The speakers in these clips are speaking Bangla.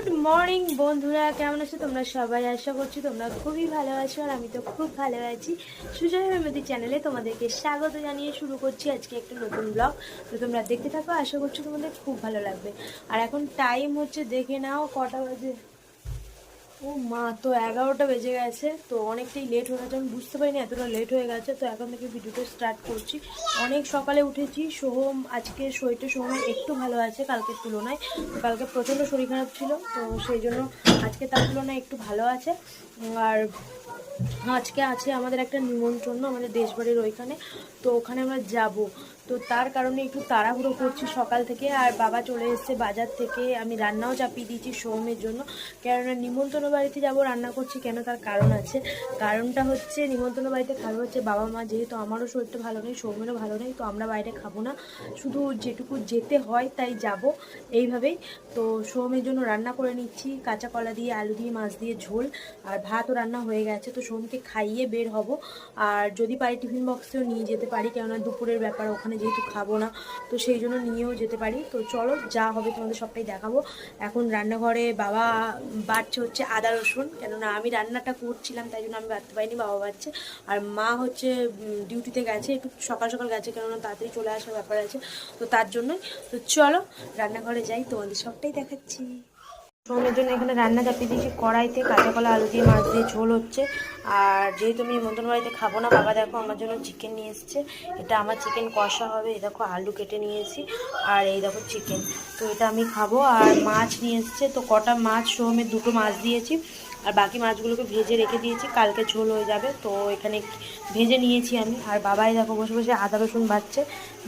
গুড মর্নিং বন্ধুরা, কেমন আছো তোমরা সবাই? আশা করছি তোমরা খুবই ভালো আছো আর আমি তো খুব ভালো আছি। সুজয় মেমদি চ্যানেলে তোমাদেরকে স্বাগত জানিয়ে শুরু করছি আজকে একটা নতুন ব্লগ। তো তোমরা দেখতে থাকো, আশা করছি তোমাদের খুব ভালো লাগবে। আর এখন টাইম হচ্ছে, দেখে নাও কটা বাজে। ও মা, তো 11টা বেজে গেছে। তো অনেকটাই লেট হয়ে গেছে, আমি বুঝতে পারিনি এতটা লেট হয়ে গেছে। তো এখন থেকে ভিডিওটা স্টার্ট করছি। অনেক সকালে উঠেছি। সোহম আজকে সোহমের একটু ভালো আছে কালকের তুলনায়। কালকে প্রচণ্ড শরীর খারাপ ছিল, তো সেই জন্য আজকে তার তুলনায় একটু ভালো আছে। আর আজকে আছে আমাদের একটা নিমন্ত্রণ আমাদের দেশবাড়ির ওইখানে, তো ওখানে আমরা যাব। তো তার কারণে একটু তাড়াহুড়ো করছি সকাল থেকে। আর বাবা চলে এসেছে বাজার থেকে, আমি রান্নাও চাপিয়ে দিয়েছি সোহমের জন্য। কেননা নিমন্ত্রণ বাড়িতে যাব, রান্না করছি কেন, তার কারণ আছে। কারণটা হচ্ছে নিমন্ত্রণ বাড়িতে খাবে হচ্ছে বাবা মা, যেহেতু আমারও শরীরটা ভালো নেই, সোহমেরও ভালো নেই, তো আমরা বাইরে খাবো না, শুধু যেটুকু যেতে হয় তাই যাব এইভাবেই। তো সোহমের জন্য রান্না করে নিচ্ছি, কাঁচা কলা দিয়ে আলু দিয়ে মাছ দিয়ে ঝোল, আর ভাতও রান্না হয়ে গেছে। তো সোহমকে খাইয়ে বের হব। আর যদি পারি টিফিন বক্সেও নিয়ে যেতে পারি, কেননা দুপুরের ব্যাপার, ওখানে যেহেতু খাবো না, তো সেই জন্য নিয়েও যেতে পারি। তো চলো, যা হবে তোমাদের সবটাই দেখাবো। এখন রান্নাঘরে বাবা বাড়ছে হচ্ছে আদা রসুন, কেননা আমি রান্নাটা করছিলাম তাই জন্য আমি বাড়তে পারিনি, বাবা বাড়ছে। আর মা হচ্ছে ডিউটিতে গেছে, একটু সকাল সকাল গেছে, কেননা তাড়াতাড়ি চলে আসার ব্যাপার আছে, তো তার জন্যই। তো চলো রান্নাঘরে যাই, তোমাদের সবটাই দেখাচ্ছি। সোহমের জন্য এখানে রান্না চাপিয়ে দিয়েছি কড়াইতে, কাঁচা কলা আলু দিয়ে মাছ দিয়ে ঝোল হচ্ছে। আর যেহেতু আমি নিমন্ত্রণ বাড়িতে খাবো না, বাবা দেখো আমার জন্য চিকেন নিয়ে এসছে। এটা আমার চিকেন কষা হবে। এই দেখো আলু কেটে নিয়েছি, আর এই দেখো চিকেন, তো এটা আমি খাবো। আর মাছ নিয়ে এসছে, তো কটা মাছ, সোহমের দুটো মাছ দিয়েছি, আর বাকি মাছগুলোকে ভেজে রেখে দিয়েছি, কালকে ঝোল হয়ে যাবে। তো এখানে ভেজে নিয়েছি আমি। আর বাবাই দেখো বসে বসে আদা রসুন বাটছে,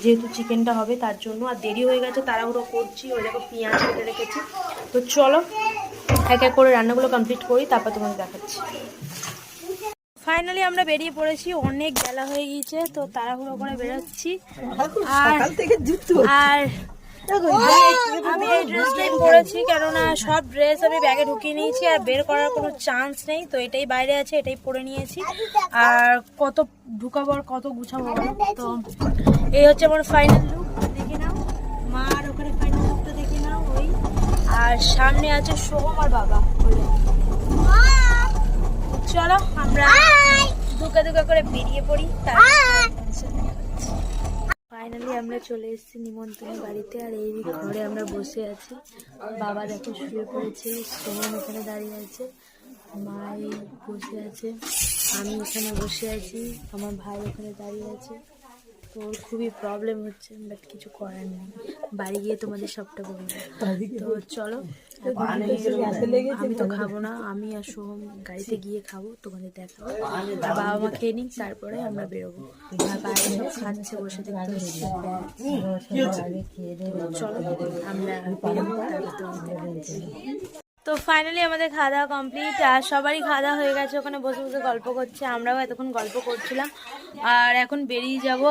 যেহেতু চিকেনটা হবে তার জন্য। আর দেরি হয়ে গেছে, তাড়াহুড়ো করছি। ওই দেখো পেঁয়াজ কেটে রেখেছি। তো চলো এক এক করে রান্নাগুলো কমপ্লিট করি, তারপর তোমাদের দেখাচ্ছি। ফাইনালি আমরা বেরিয়ে পড়েছি, অনেক বেলা হয়ে গিয়েছে, তো তাড়াহুড়ো করে বেরোচ্ছি। আর আমি এই ড্রেসটাই পরেছি, কেননা সব ড্রেস আমি ব্যাগে ঢুকিয়ে নিয়েছি, আর বের করার কোনো চান্স নেই। তো এটাই বাইরে আছে, এটাই পরে নিয়েছি। আর কত ঢুকাবো আর কত গুছাবো, তো এই হচ্ছে আমার ফাইনাল লুক। দেখে নাও, মার ওখানে ফাইনাল লুকটা দেখে নাও ওই। আর সামনে আছে সোহম আর বাবা। চলো আমরা দুকা দুকা করে বেরিয়ে পড়ি। ফাইনালি আমরা চলে এসেছি নিমন্ত্রণ বাড়িতে, আর এই ঘরে আমরা বসে আছি। বাবা দেখো শুয়ে পড়েছে, সোহম এখানে দাঁড়িয়ে আছে, মাই বসে আছে, আমি এখানে বসে আছি, আমার ভাই ওখানে দাঁড়িয়ে আছে। তো ওর খুবই প্রবলেম হচ্ছে, বাট কিছু করার নেই, বাড়ি গিয়ে তোমাদের সবটা বলবো। তো চলো, আমি তো খাবো না, আমি আর সোহম গাড়িতে গিয়ে খাবো, তোমাদের দেখাবো। বাবা মা খেয়ে নিক, তারপরে আমরা বেরোবো। আর বাইরে সব খাচ্ছে বসে, দেখতে হচ্ছে। চলো আমরা বেরোবো, তারপর তো ফাইনালি আমাদের খাওয়া দাওয়া কমপ্লিট। আর সবারই খাওয়া দাওয়া হয়ে গেছে, ওখানে বসে বসে গল্প করছে, আমরাও এতক্ষণ গল্প করছিলাম। আর এখন বেরিয়ে যাব,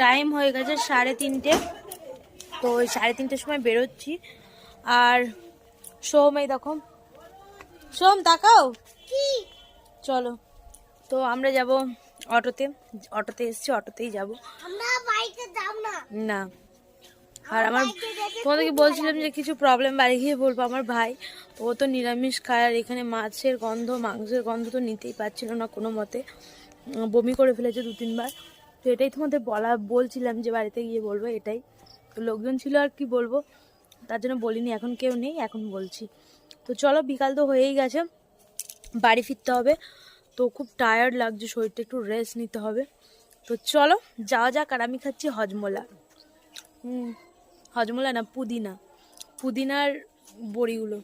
টাইম হয়ে গেছে 3:30। তো ওই 3:30টার সময় বেরোচ্ছি। আর সোহম এই দেখো, সোহম তাকাও, চলো। তো আমরা যাব অটোতে, অটোতে এসছি, অটোতেই যাব না। আর আমার তোমাদেরকে বলছিলাম যে কিছু প্রবলেম বাড়ি গিয়ে বলবো। আমার ভাই, ও তো নিরামিষ খায়, আর এখানে মাছের গন্ধ মাংসের গন্ধ তো নিতেই পারছিল না কোনো মতে, বমি করে ফেলেছে 2-3 বার। তো এটাই তোমাদের বলছিলাম যে বাড়িতে গিয়ে বলবো, এটাই। তো লোকজন ছিল আর কি বলবো, তার জন্য বলিনি, এখন কেউ নেই, এখন বলছি। তো চলো, বিকাল তো হয়েই গেছে, বাড়ি ফিরতে হবে। তো খুব টায়ার্ড লাগছে, শরীরটা একটু রেস্ট নিতে হবে। তো চলো যাওয়া যাক। আর আমি খাচ্ছি হজমোলা, হজমোলা না, পুদিনার বড়িগুলো।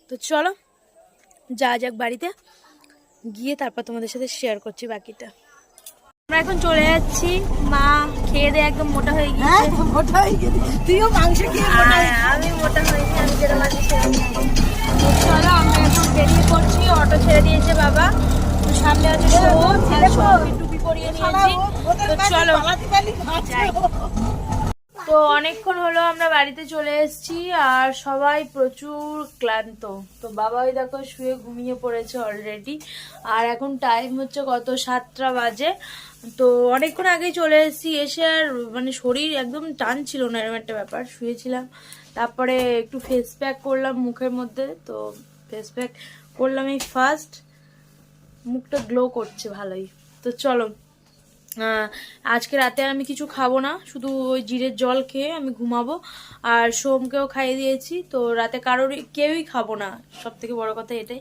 তো চলো যাওয়া যাক বাড়িতে গিয়ে, তারপর তোমাদের সাথে শেয়ার করছি বাকিটা। আমরা এখন চলে যাচ্ছি, মা খেয়ে দিয়ে একদম মোটা হয়ে গিয়েছে। মোটা হয়ে গেছে, তুইও মাংস খেয়ে মোটা হয়ে, আমি মোটা হয়েছি, আমি যেরকম আছি সেরকম। তো চলো আমরা এখন বেরিয়ে পড়ছি, অটো ছেড়ে দিয়েছে বাবা। তো সামনে আছে সোহম, টুপি পরিয়ে নিয়েছি। তো চলো যাই। তো অনেকক্ষণ হলো আমরা বাড়িতে চলে এসেছি, আর সবাই প্রচুর ক্লান্ত। তো বাবাই দেখো শুয়ে ঘুমিয়ে পড়েছে অলরেডি। আর এখন টাইম হচ্ছে কত, 7টা বাজে। তো অনেকক্ষণ আগেই চলে এসেছি, এসে আর মানে শরীর একদম টান ছিল না, এরকম একটা ব্যাপার, শুয়েছিলাম। তারপরে একটু ফেস প্যাক করলাম মুখের মধ্যে। তো ফেস প্যাক করলাম এই ফার্স্ট, মুখটা গ্লো করছে ভালোই। তো চলো, আজকে রাতে আমি কিছু খাবো না, শুধু ওই জিরের জল খেয়ে আমি ঘুমাবো। আর সোমকেও খাইয়ে দিয়েছি, তো রাতে কেউই খাবো না, সব থেকে বড় কথা এটাই।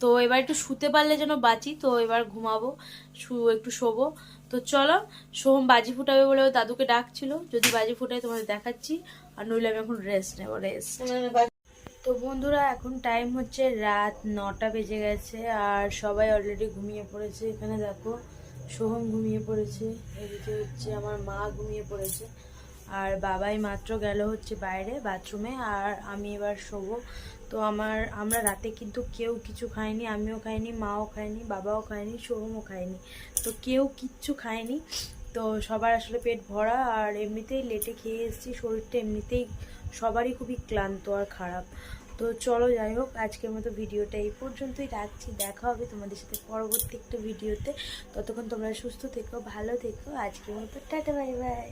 তো এবার একটু শুতে পারলে যেন বাঁচি, তো এবার ঘুমাবো, একটু শোবো। তো চলো, সোম বাজি ফুটাবে বলে ওর দাদুকে ডাকছিল, যদি বাজি ফুটাই তোমাদের দেখাচ্ছি, আর নইলে আমি এখন রেস্ট নেবো, রেস্ট। তো বন্ধুরা, এখন টাইম হচ্ছে রাত 9টা বেজে গেছে, আর সবাই অলরেডি ঘুমিয়ে পড়েছে। এখানে দেখো, সোহম ঘুমিয়ে পড়েছে, এদিকে হচ্ছে আমার মা ঘুমিয়ে পড়েছে, আর বাবাই মাত্র গেল হচ্ছে বাইরে বাথরুমে, আর আমি এবার শোবো। তো আমরা রাতে কিন্তু কেউ কিছু খাইনি, আমিও খাইনি, মাও খায়নি, বাবাও খায়নি, সোহমও খায়নি, তো কেউ কিচ্ছু খায়নি। তো সবার আসলে পেট ভরা, আর এমনিতেই লেটে খেয়ে এসেছি, শরীরটা এমনিতেই সবারই খুবই ক্লান্ত আর খারাপ। তো চলো, যাই হোক, আজকের মতো ভিডিওটা এই পর্যন্তই রাখছি। দেখা হবে তোমাদের সাথে পরবর্তী একটা ভিডিওতে। ততক্ষণ তোমরা সুস্থ থেকো, ভালো থেকো। আজকের মতো টাটা, বাই বাই।